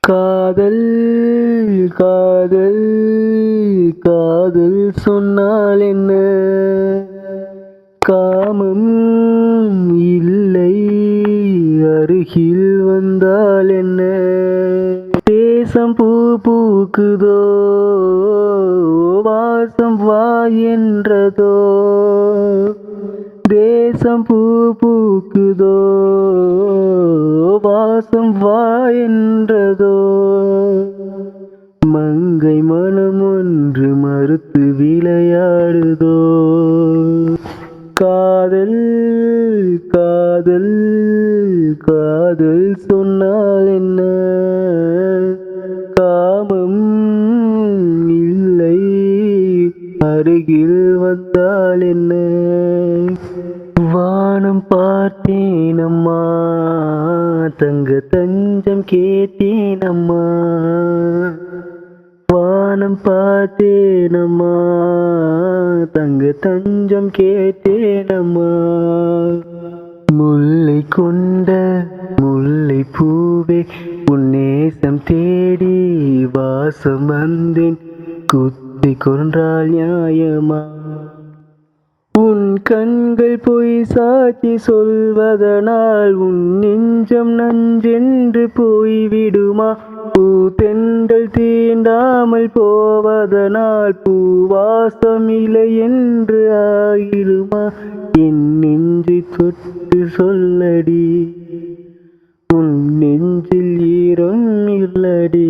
காதல் காதல் காதல் சொன்னால் என்ன? காமம் இல்லை அருகில் வந்தால் என்ன? தேசம் பூ பூக்குதோ வாசம் வா என்றதோ? தேசம் பூ பூக்குதோ வாசம் வா என்றதோ? மங்கை மனம் ஒன்று மறுத்து விளையாடுதோ? காதல் காதல் காதல் சொன்னால் என்ன? காமம் இல்லை அருகில் வந்தால் என்ன? வானம் பார்த்தேன் அம்மா, தங்க தஞ்சம் கேட்டேன் அம்மா. வானம் பார்த்தேன் அம்மா, தங்க தஞ்சம் கேட்டேன் அம்மா. முல்லை கொண்ட முல்லை பூவே உன் நேசம் தேடி வாசம் வந்தேன். குத்தி கொன்றால் நியாயமா? உன் கண்கள் பொய் சாட்சி சொல்வதனால் உன் நெஞ்சம் நஞ்சென்று போய்விடுமா? பூத்தென்றல் தீண்டாமல் போவதனால் பூவாசம் இல்லை என்று ஆகிடுமா? என் நெஞ்சை தொட்டு சொல்லடி, உன் நெஞ்சில் ஈரம் இல்லடி.